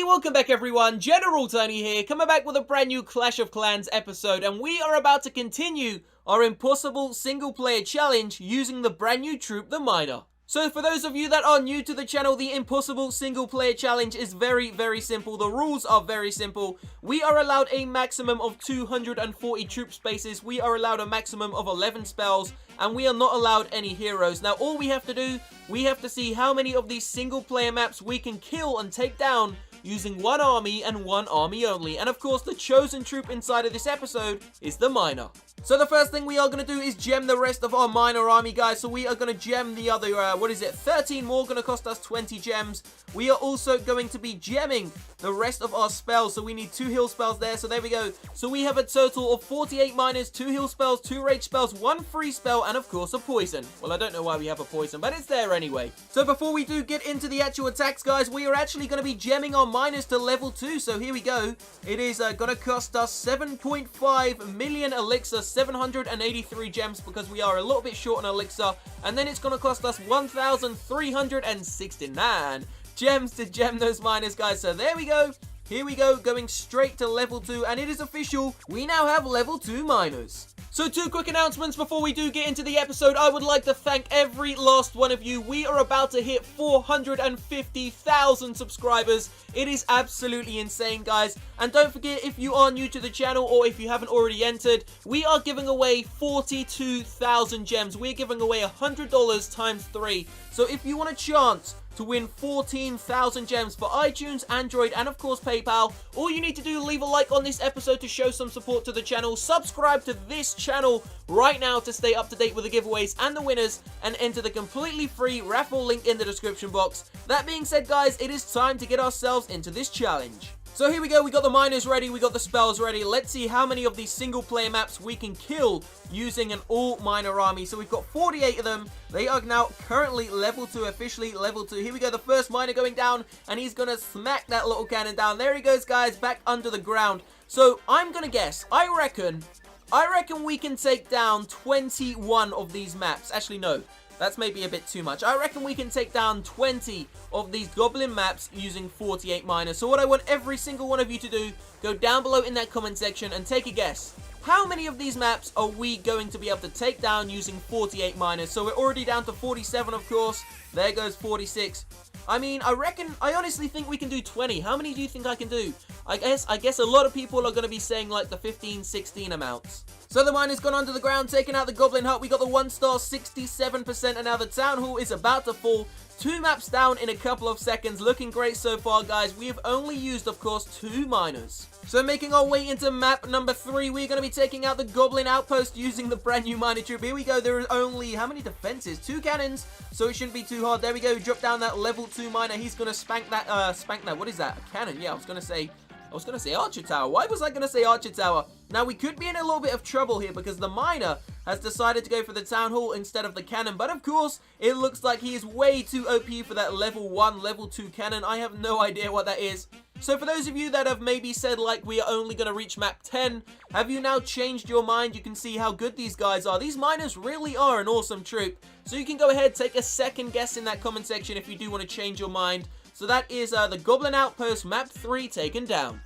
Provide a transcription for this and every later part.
welcome back everyone, General Tony here, coming back with a brand new Clash of Clans episode, and we are about to continue our impossible single player challenge using the brand new troop, the Miner. So for those of you that are new to the channel, the impossible single player challenge is very simple. The rules are very simple. We are allowed a maximum of 240 troop spaces, we are allowed a maximum of 11 spells, and we are not allowed any heroes. Now all we have to do, we have to see how many of these single player maps we can kill and take down using one army and one army only. And of course, the chosen troop inside of this episode is the Miner. So the first thing we are going to do is gem the rest of our Miner army, guys. So we are going to gem the other, 13 more, going to cost us 20 gems. We are also going to be gemming the rest of our spells. So we need 2 heal spells there. So there we go. So we have a total of 48 miners, 2 heal spells, 2 rage spells, 1 free spell, and of course a poison. Well, I don't know why we have a poison, but it's there anyway. So before we do get into the actual attacks, guys, we are actually going to be gemming our miners to level 2. So here we go. It is going to cost us 7.5 million elixir, 783 gems because we are a little bit short on elixir, and then it's going to cost us 1,369 gems to gem those miners, guys. So there we go. Here we go, going straight to level 2, and it is official. We now have level 2 miners. So 2 quick announcements before we do get into the episode. I would like to thank every last one of you. We are about to hit 450,000 subscribers. It is absolutely insane, guys. And don't forget, if you are new to the channel or if you haven't already entered, we are giving away 42,000 gems. We're giving away $100 times 3. So if you want a chance to win 14,000 gems for iTunes, Android, and of course PayPal, all you need to do, leave a like on this episode to show some support to the channel, subscribe to this channel right now to stay up to date with the giveaways and the winners, and enter the completely free raffle link in the description box. That being said, guys, it is time to get ourselves into this challenge. So here we go, we got the miners ready, we got the spells ready. Let's see how many of these single player maps we can kill using an all miner army. So we've got 48 of them. They are now currently level 2, officially level 2. Here we go, the first miner going down, and he's gonna smack that little cannon down. There he goes, guys, back under the ground. So I'm gonna guess, I reckon we can take down 21 of these maps. Actually, no. That's maybe a bit too much. I reckon we can take down 20 of these goblin maps using 48 miners. So what I want every single one of you to do, go down below in that comment section and take a guess. How many of these maps are we going to be able to take down using 48 miners? So we're already down to 47, of course. There goes 46. I mean, I honestly think we can do 20. How many do you think I can do? I guess a lot of people are going to be saying like the 15, 16 amounts. So the miner's gone under the ground, taking out the goblin hut. We got the 1-star, 67%, and now the town hall is about to fall. 2 maps down in a couple of seconds. Looking great so far, guys. We have only used, of course, 2 miners. So making our way into map number 3, we're going to be taking out the goblin outpost using the brand new miner troop. Here we go. There is only, how many defenses? 2 cannons, so it shouldn't be too hard. There we go. Drop down that level 2 miner. He's going to spank that, what is that? A cannon? Yeah, I was going to say Archer Tower. Why was I going to say Archer Tower? Now, we could be in a little bit of trouble here because the miner has decided to go for the Town Hall instead of the cannon. But, of course, it looks like he is way too OP for that level 1, level 2 cannon. I have no idea what that is. So, for those of you that have maybe said, like, we are only going to reach map 10, have you now changed your mind? You can see how good these guys are. These miners really are an awesome troop. So, you can go ahead, take a second guess in that comment section if you do want to change your mind. So, that is the Goblin Outpost map 3 taken down.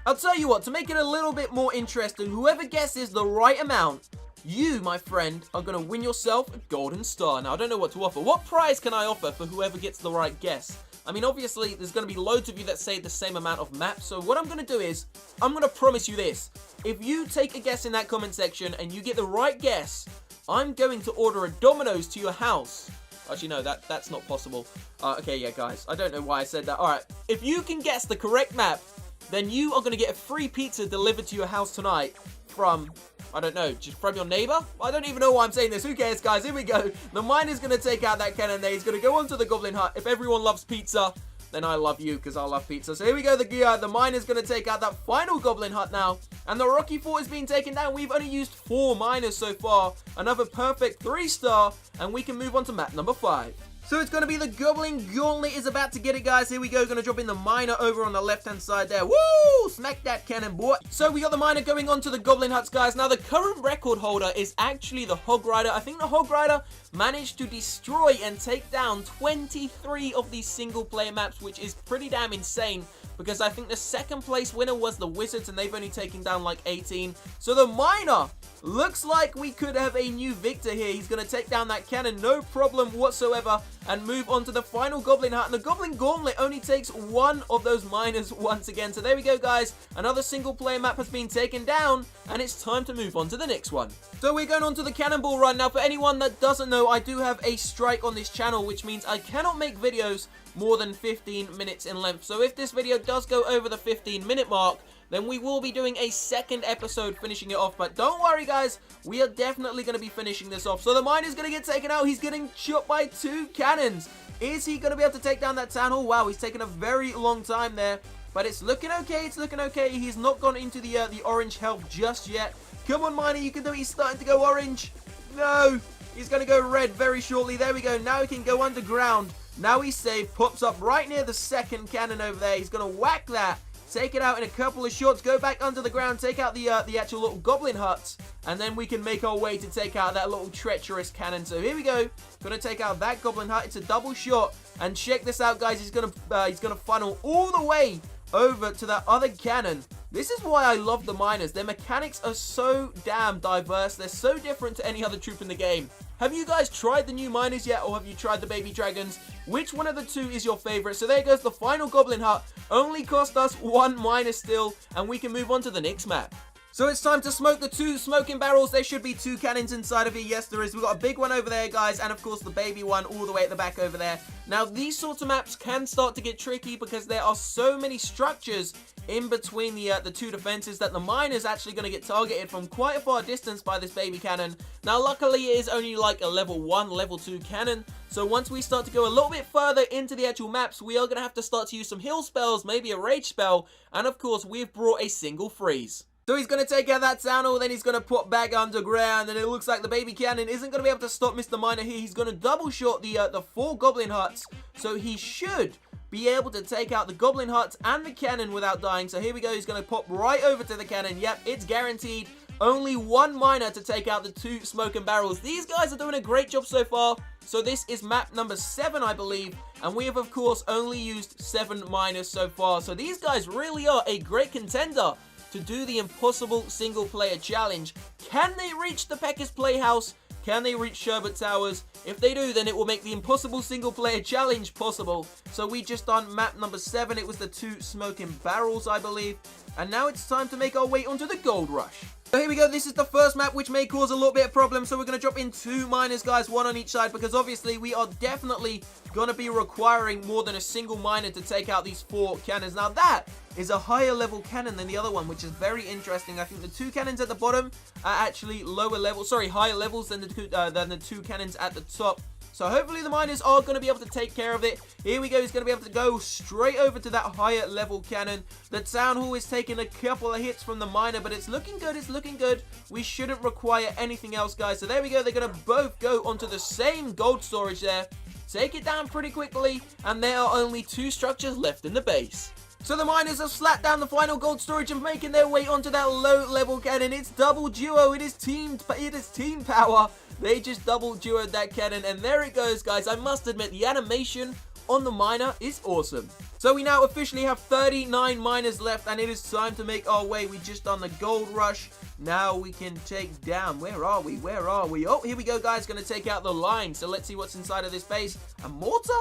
I'll tell you what, to make it a little bit more interesting, whoever guesses the right amount, you, my friend, are going to win yourself a golden star. Now, I don't know what to offer. What prize can I offer for whoever gets the right guess? I mean, obviously, there's going to be loads of you that say the same amount of maps. So what I'm going to do is, I'm going to promise you this. If you take a guess in that comment section and you get the right guess, I'm going to order a Domino's to your house. Actually, no, that's not possible. Okay, yeah, guys, I don't know why I said that. All right, if you can guess the correct map, then you are going to get a free pizza delivered to your house tonight from, I don't know, just from your neighbor? I don't even know why I'm saying this. Who cares, guys? Here we go. The miner's going to take out that cannon there. He's going to go onto the goblin hut. If everyone loves pizza, then I love you because I love pizza. So here we go. The miner's going to take out that final goblin hut now. And the Rocky Fort is being taken down. We've only used 4 miners so far. Another perfect 3-star. And we can move on to map number 5. So it's going to be the Goblin Gauntlet is about to get it, guys. Here we go. Going to drop in the miner over on the left-hand side there. Woo! Smack that cannon, boy. So we got the miner going on to the Goblin Huts, guys. Now, the current record holder is actually the Hog Rider. I think the Hog Rider managed to destroy and take down 23 of these single-player maps, which is pretty damn insane. because I think the second place winner was the Wizards, and they've only taken down like 18. So the Miner looks like we could have a new victor here. He's going to take down that cannon, no problem whatsoever, and move on to the final Goblin Hut. And the Goblin Gauntlet only takes one of those miners once again. So there we go, guys. Another single player map has been taken down, and it's time to move on to the next one. So we're going on to the Cannonball Run. Now, for anyone that doesn't know, I do have a strike on this channel, which means I cannot make videos more than 15 minutes in length. So if this video does go over the 15-minute mark, then we will be doing a second episode finishing it off. But don't worry, guys, we are definitely going to be finishing this off. So the Miner's going to get taken out. He's getting shot by 2 cannons. Is he going to be able to take down that town hall? Wow, he's taken a very long time there. But it's looking okay. It's looking okay. He's not gone into the orange health just yet. Come on, Miner, you can do it. He's starting to go orange. No, he's going to go red very shortly. There we go. Now he can go underground. Now he's safe. Pops up right near the second cannon over there. He's going to whack that. Take it out in a couple of shots, go back under the ground, take out the actual little Goblin Huts, and then we can make our way to take out that little treacherous cannon. So here we go, gonna take out that Goblin Hut. It's a double shot, and check this out, guys. He's gonna funnel all the way over to that other cannon. This is why I love the Miners. Their mechanics are so damn diverse. They're so different to any other troop in the game. Have you guys tried the new Miners yet, or have you tried the Baby Dragons? Which one of the two is your favorite? So there goes the final Goblin Hut. Only cost us 1 miner still, and we can move on to the next map. So it's time to smoke the 2 smoking barrels. There should be 2 cannons inside of here. Yes, there is. We've got a big one over there, guys, and of course the baby one all the way at the back over there. Now, these sorts of maps can start to get tricky because there are so many structures in between the 2 defenses that the Miner's actually going to get targeted from quite a far distance by this baby cannon. Now, luckily, it is only like a level 1, level 2 cannon. So once we start to go a little bit further into the actual maps, we are going to have to start to use some heal spells, maybe a rage spell, and of course, we've brought a single freeze. So he's going to take out that town hall, then he's going to put back underground, and it looks like the baby cannon isn't going to be able to stop Mr. Miner here. He's going to double shot the 4 Goblin Huts, so he should be able to take out the Goblin Huts and the cannon without dying. So here we go, he's going to pop right over to the cannon. Yep, it's guaranteed. Only 1 miner to take out the 2 smoking barrels. These guys are doing a great job so far. So this is map number 7, I believe, and we have, of course, only used 7 miners so far. So these guys really are a great contender to do the impossible single-player challenge. Can they reach the Pecker's Playhouse? Can they reach Sherbet Towers? If they do, then it will make the impossible single-player challenge possible. So we just done map number 7. It was the 2 smoking barrels, I believe. And now it's time to make our way onto the Gold Rush. So here we go, this is the first map, which may cause a little bit of problem. So we're going to drop in 2 miners, guys, 1 on each side, because obviously we are definitely going to be requiring more than a single miner to take out these 4 cannons. Now that is a higher level cannon than the other one, which is very interesting. I think the 2 cannons at the bottom are actually higher levels than the 2 cannons at the top. So hopefully the miners are going to be able to take care of it. Here we go. He's going to be able to go straight over to that higher level cannon. The town hall is taking a couple of hits from the miner, but it's looking good. It's looking good. We shouldn't require anything else, guys. So there we go. They're going to both go onto the same gold storage there. Take it down pretty quickly, and there are only 2 structures left in the base. So the miners have slapped down the final gold storage and making their way onto that low level cannon. It's double duo. It is team power. They just double duoed that cannon, and there it goes, guys. I must admit, the animation on the miner is awesome. So we now officially have 39 miners left, and it is time to make our way. We just done the Gold Rush. Now we can take down. Where are we? Where are we? Oh, here we go, guys. Going to take out the line. So let's see what's inside of this base. A mortar?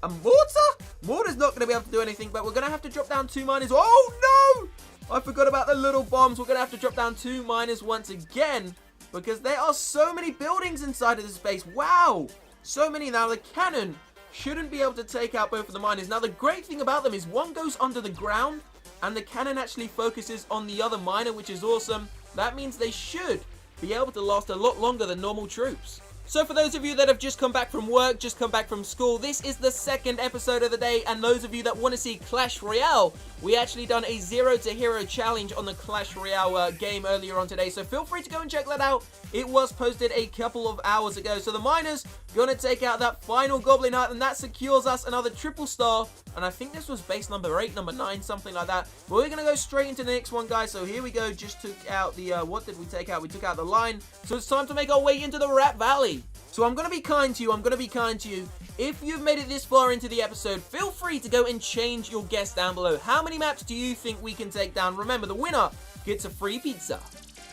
A mortar? Mortar's not going to be able to do anything, but we're going to have to drop down 2 miners. Oh, no! I forgot about the little bombs. We're going to have to drop down 2 miners once again, because there are so many buildings inside of this base. Wow! So many. Now, the cannon shouldn't be able to take out both of the miners. Now, the great thing about them is one goes under the ground, and the cannon actually focuses on the other miner, which is awesome. That means they should be able to last a lot longer than normal troops. So for those of you that have just come back from work, just come back from school, this is the second episode of the day, and those of you that want to see Clash Royale, we actually done a 0 to hero challenge on the Clash Royale game earlier on today, so feel free to go and check that out. It was posted a couple of hours ago. So the miners Gonna take out that final Goblin Hut, and that secures us another triple star. And I think this was base number 8, number 9, something like that. But we're gonna go straight into the next one, guys. So here we go. Just took out the, what did we take out? We took out the line. So it's time to make our way into the Rat Valley. So I'm gonna be kind to you. If you've made it this far into the episode, feel free to go and change your guess down below. How many maps do you think we can take down? Remember, the winner gets a free pizza.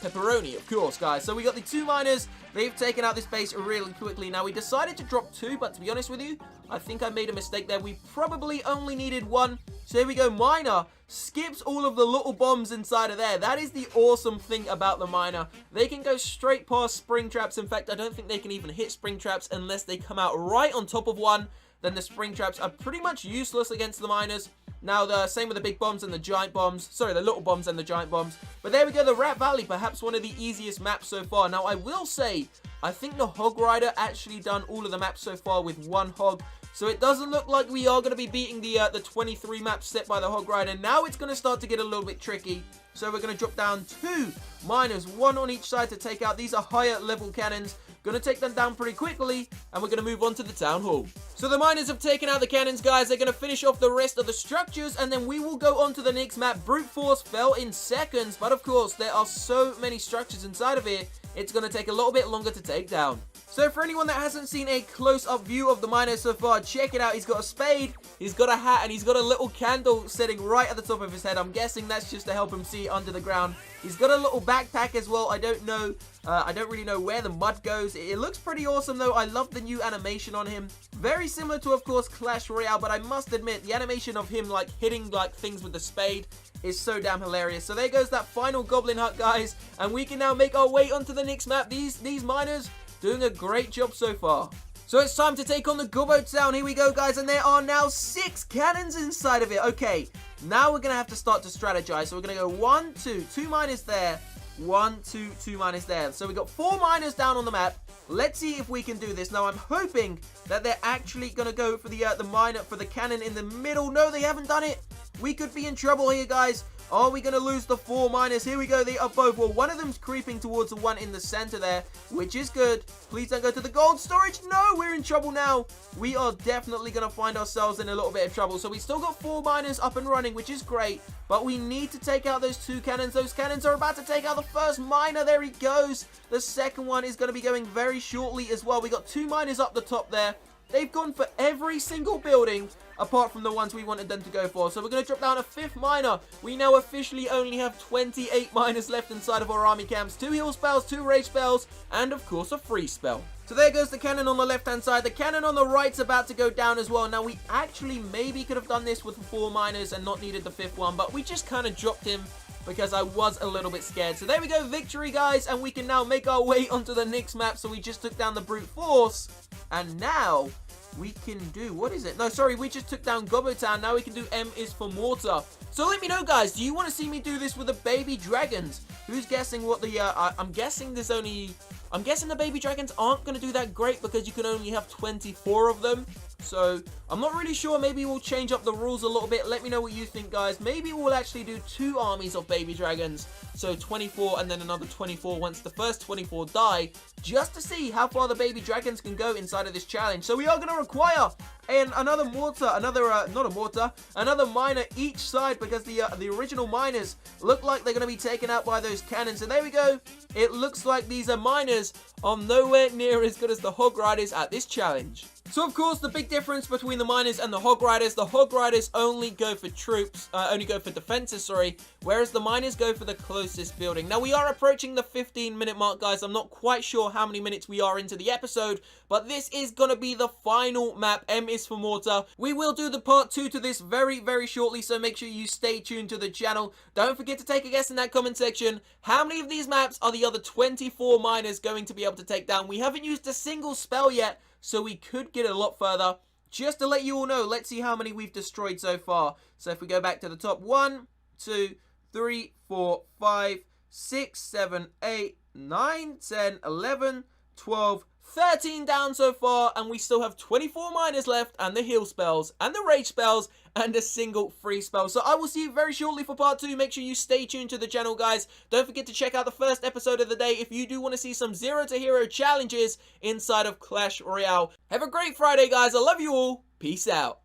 Pepperoni, of course, guys. So we got the 2 miners. They've taken out this base really quickly. Now, we decided to drop 2, but to be honest with you, I think I made a mistake there. We probably only needed 1. So here we go. Miner skips all of the little bombs inside of there. That is the awesome thing about the miner. They can go straight past spring traps. In fact, I don't think they can even hit spring traps unless they come out right on top of one. Then the spring traps are pretty much useless against the miners. Now, the same with the big bombs and the giant bombs. Sorry, the little bombs and the giant bombs. But there we go, the Rat Valley, perhaps one of the easiest maps so far. Now, I will say, I think the Hog Rider actually done all of the maps so far with 1 hog. So it doesn't look like we are going to be beating the 23 maps set by the Hog Rider. Now it's going to start to get a little bit tricky. So we're going to drop down 2 miners, 1 on each side to take out. These are higher level cannons. Going to take them down pretty quickly, and we're going to move on to the town hall. So the miners have taken out the cannons, guys. They're going to finish off the rest of the structures, and then we will go on to the next map. Brute Force fell in seconds, but of course, there are so many structures inside of here, it's going to take a little bit longer to take down. So for anyone that hasn't seen a close-up view of the miner so far, check it out. He's got a spade, he's got a hat, and he's got a little candle sitting right at the top of his head. I'm guessing that's just to help him see under the ground. He's got a little backpack as well. I don't know. I don't really know where the mud goes. It looks pretty awesome, though. I love the new animation on him. Very similar to, of course, Clash Royale, but I must admit, the animation of him, like, hitting, like, things with the spade is so damn hilarious. So there goes that final Goblin Hut, guys, and we can now make our way onto the next map. These miners doing a great job so far. So it's time to take on the Gobbo Town. Here we go, guys, and there are now 6 cannons inside of it. Okay, now we're going to have to start to strategize. So we're going to go 1, 2, 2 miners there, 1, 2, 2 miners there. So we got 4 miners down on the map. Let's see if we can do this. Now, I'm hoping that they're actually going to go for the cannon in the middle. No, they haven't done it. We could be in trouble here, guys. Are we going to lose the 4 miners? Here we go. They are both. Well, one of them's creeping towards the one in the center there, which is good. Please don't go to the gold storage. No, we're in trouble now. We are definitely going to find ourselves in a little bit of trouble. So we still got 4 miners up and running, which is great. But we need to take out those 2 cannons. Those cannons are about to take out the first miner. There he goes. The second one is going to be going very shortly as well. We got 2 miners up the top there. They've gone for every single building apart from the ones we wanted them to go for. So we're going to drop down a 5th miner. We now officially only have 28 miners left inside of our army camps. 2 heal spells, 2 rage spells, and of course a free spell. So there goes the cannon on the left-hand side. The cannon on the right's about to go down as well. Now we actually maybe could have done this with 4 miners and not needed the 5th one, but we just kind of dropped him because I was a little bit scared. So there we go, victory, guys, and we can now make our way onto the next map. So we just took down the Brute Force, and now we can do, what is it? No, sorry, we just took down Gobbo Town. Now we can do M is for Mortar. So let me know, guys, do you want to see me do this with the baby dragons? Who's guessing what the, I'm guessing the baby dragons aren't going to do that great because you can only have 24 of them. So I'm not really sure. Maybe we'll change up the rules a little bit. Let me know what you think, guys. Maybe we'll actually do 2 armies of baby dragons. So 24 and then another 24 once the first 24 die, just to see how far the baby dragons can go inside of this challenge. So we are going to require another mortar, another miner each side, because the original miners look like they're going to be taken out by those cannons. So there we go. It looks like these miners are nowhere near as good as the Hog Riders at this challenge. So of course, the big difference between the miners and the Hog Riders only go for troops, only go for defenses, sorry, whereas the miners go for the closest building. Now we are approaching the 15-minute mark, guys. I'm not quite sure how many minutes we are into the episode, but this is gonna be the final map. M is for Mortar. We will do the part 2 to this very, very shortly, so make sure you stay tuned to the channel. Don't forget to take a guess in that comment section. How many of these maps are the other 24 miners going to be able to take down? We haven't used a single spell yet, so we could get a lot further. Just to let you all know, let's see how many we've destroyed so far. So if we go back to the top, 1, 2, 3, 4, 5, 6, 7, 8, 9, 10, 11, 12, 13 down so far, and we still have 24 miners left, and the heal spells, and the rage spells, and a single free spell. So I will see you very shortly for part 2. Make sure you stay tuned to the channel, guys. Don't forget to check out the first episode of the day if you do want to see some 0 to hero challenges inside of Clash Royale. Have a great Friday, guys. I love you all. Peace out.